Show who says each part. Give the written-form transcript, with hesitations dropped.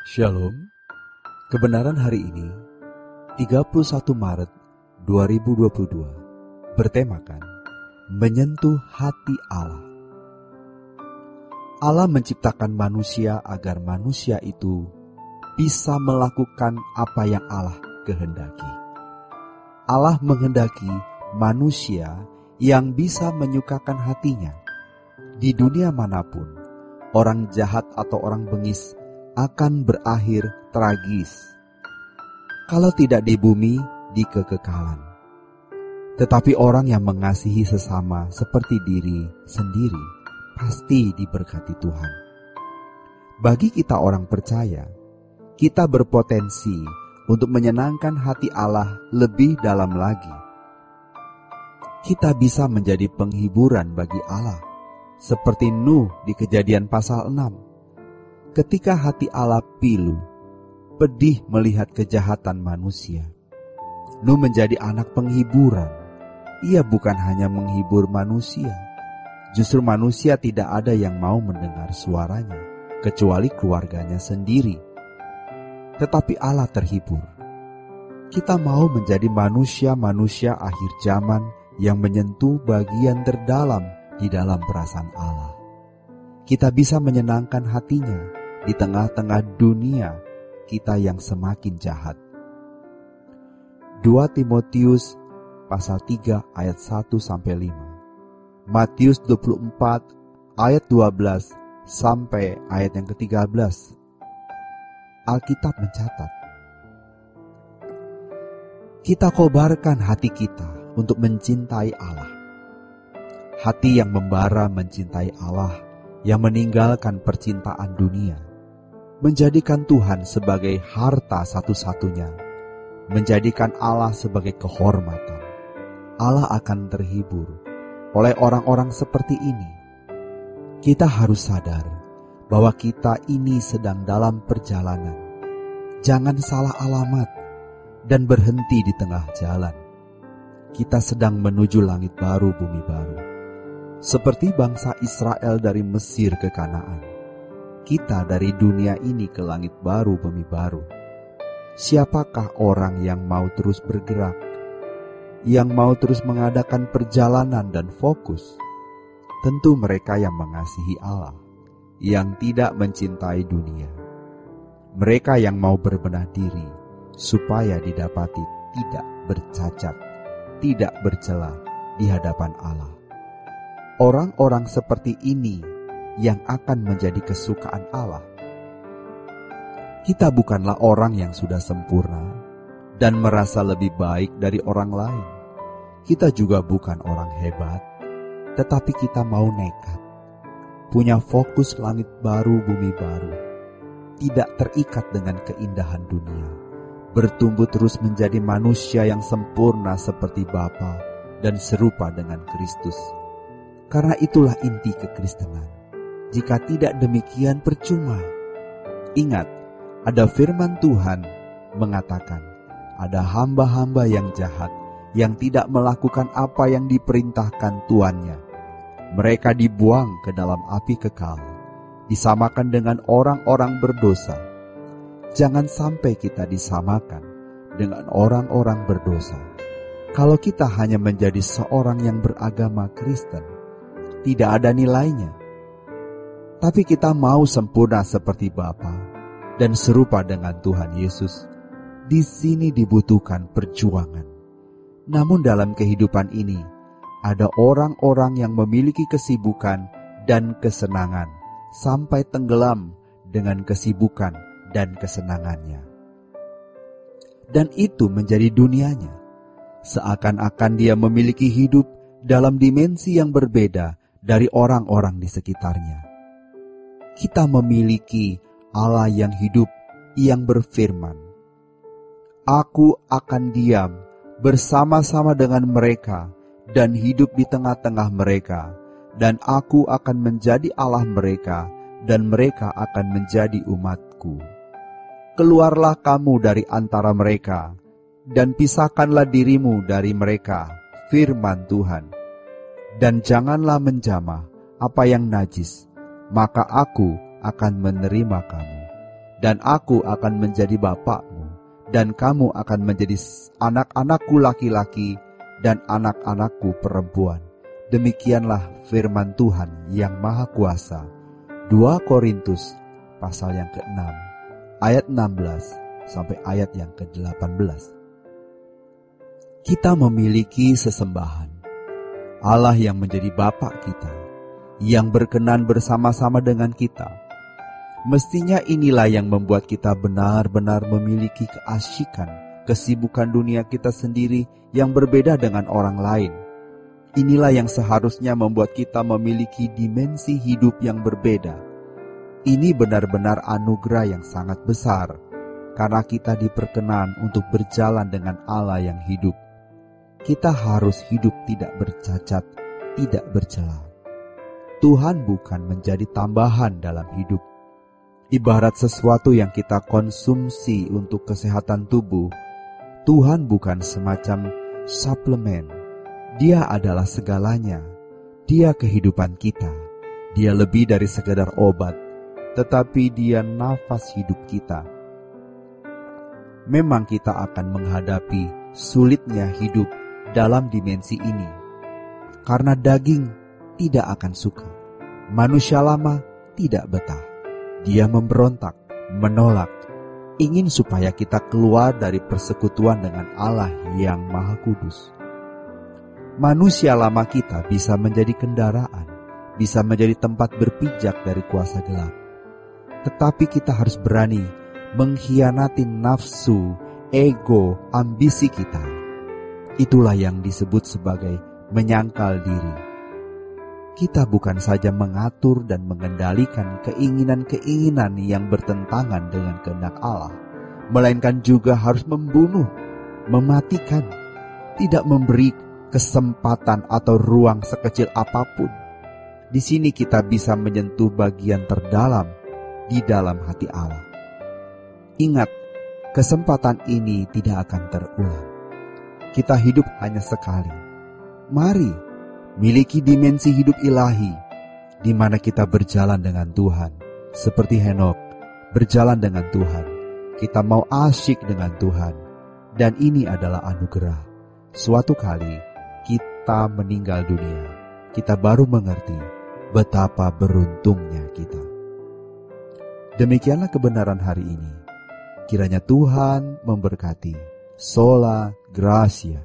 Speaker 1: Shalom, kebenaran hari ini 31 Maret 2022 bertemakan menyentuh hati Allah. Allah menciptakan manusia agar manusia itu bisa melakukan apa yang Allah kehendaki. Allah menghendaki manusia yang bisa menyukakan hatinya. Di dunia manapun, orang jahat atau orang bengis akan berakhir tragis. Kalau tidak di bumi, di kekekalan. Tetapi orang yang mengasihi sesama seperti diri sendiri pasti diberkati Tuhan. Bagi kita orang percaya, kita berpotensi untuk menyenangkan hati Allah lebih dalam lagi. Kita bisa menjadi penghiburan bagi Allah, seperti Nuh di Kejadian pasal 6. Ketika hati Allah pilu, pedih melihat kejahatan manusia, Nuh menjadi anak penghiburan. Ia bukan hanya menghibur manusia, justru manusia tidak ada yang mau mendengar suaranya, kecuali keluarganya sendiri. Tetapi Allah terhibur. Kita mau menjadi manusia-manusia akhir zaman yang menyentuh bagian terdalam di dalam perasaan Allah. Kita bisa menyenangkan hatinya di tengah-tengah dunia kita yang semakin jahat. 2 Timotius pasal 3 ayat 1-5, Matius 24 ayat 12 sampai ayat yang ke-13. Alkitab mencatat, kita kobarkan hati kita untuk mencintai Allah. Hati yang membara mencintai Allah, yang meninggalkan percintaan dunia, menjadikan Tuhan sebagai harta satu-satunya, menjadikan Allah sebagai kehormatan. Allah akan terhibur oleh orang-orang seperti ini. Kita harus sadar bahwa kita ini sedang dalam perjalanan. Jangan salah alamat dan berhenti di tengah jalan. Kita sedang menuju langit baru, bumi baru. Seperti bangsa Israel dari Mesir ke Kanaan, kita dari dunia ini ke langit baru, bumi baru. Siapakah orang yang mau terus bergerak, yang mau terus mengadakan perjalanan dan fokus? Tentu mereka yang mengasihi Allah, yang tidak mencintai dunia. Mereka yang mau berbenah diri, supaya didapati tidak bercacat, tidak bercela di hadapan Allah. Orang-orang seperti ini yang akan menjadi kesukaan Allah. Kita bukanlah orang yang sudah sempurna dan merasa lebih baik dari orang lain. Kita juga bukan orang hebat, tetapi kita mau nekat, punya fokus langit baru, bumi baru, tidak terikat dengan keindahan dunia, bertumbuh terus menjadi manusia yang sempurna seperti Bapa dan serupa dengan Kristus. Karena itulah inti kekristenan. Jika tidak demikian percuma. Ingat, ada firman Tuhan mengatakan, ada hamba-hamba yang jahat, yang tidak melakukan apa yang diperintahkan tuannya. Mereka dibuang ke dalam api kekal, disamakan dengan orang-orang berdosa. Jangan sampai kita disamakan dengan orang-orang berdosa. Kalau kita hanya menjadi seorang yang beragama Kristen, tidak ada nilainya. Tapi kita mau sempurna seperti Bapa dan serupa dengan Tuhan Yesus. Di sini dibutuhkan perjuangan. Namun dalam kehidupan ini, ada orang-orang yang memiliki kesibukan dan kesenangan, sampai tenggelam dengan kesibukan dan kesenangannya. Dan itu menjadi dunianya. Seakan-akan dia memiliki hidup dalam dimensi yang berbeda dari orang-orang di sekitarnya. Kita memiliki Allah yang hidup, yang berfirman, Aku akan diam bersama-sama dengan mereka dan hidup di tengah-tengah mereka, dan aku akan menjadi Allah mereka, dan mereka akan menjadi umatku. Keluarlah kamu dari antara mereka, dan pisahkanlah dirimu dari mereka, firman Tuhan. Dan janganlah menjamah apa yang najis, maka aku akan menerima kamu. dan aku akan menjadi bapakmu, dan kamu akan menjadi anak-anakku laki-laki dan anak-anakku perempuan. Demikianlah firman Tuhan yang Maha Kuasa. 2 Korintus pasal yang ke-6, ayat 16 sampai ayat yang ke-18. Kita memiliki sesembahan, Allah yang menjadi Bapa kita, yang berkenan bersama-sama dengan kita. Mestinya inilah yang membuat kita benar-benar memiliki keasyikan, kesibukan dunia kita sendiri yang berbeda dengan orang lain. Inilah yang seharusnya membuat kita memiliki dimensi hidup yang berbeda. Ini benar-benar anugerah yang sangat besar, karena kita diperkenan untuk berjalan dengan Allah yang hidup. Kita harus hidup tidak bercacat, tidak bercela. Tuhan bukan menjadi tambahan dalam hidup. Ibarat sesuatu yang kita konsumsi untuk kesehatan tubuh, Tuhan bukan semacam suplemen. Dia adalah segalanya. Dia kehidupan kita. Dia lebih dari sekedar obat, tetapi Dia nafas hidup kita. Memang kita akan menghadapi sulitnya hidup dalam dimensi ini, karena daging tidak akan suka. Manusia lama tidak betah. Dia memberontak, menolak, ingin supaya kita keluar dari persekutuan dengan Allah yang Maha Kudus. Manusia lama kita bisa menjadi kendaraan, bisa menjadi tempat berpijak dari kuasa gelap. Tetapi kita harus berani mengkhianati nafsu, ego, ambisi kita. Itulah yang disebut sebagai menyangkal diri. Kita bukan saja mengatur dan mengendalikan keinginan-keinginan yang bertentangan dengan kehendak Allah, melainkan juga harus membunuh, mematikan, tidak memberi kesempatan atau ruang sekecil apapun. Di sini kita bisa menyentuh bagian terdalam di dalam hati Allah. Ingat, kesempatan ini tidak akan terulang. Kita hidup hanya sekali. Mari miliki dimensi hidup ilahi, di mana kita berjalan dengan Tuhan, seperti Henokh berjalan dengan Tuhan. Kita mau asyik dengan Tuhan, dan ini adalah anugerah. Suatu kali kita meninggal dunia, kita baru mengerti betapa beruntungnya kita. Demikianlah kebenaran hari ini. Kiranya Tuhan memberkati. Sola Gracia.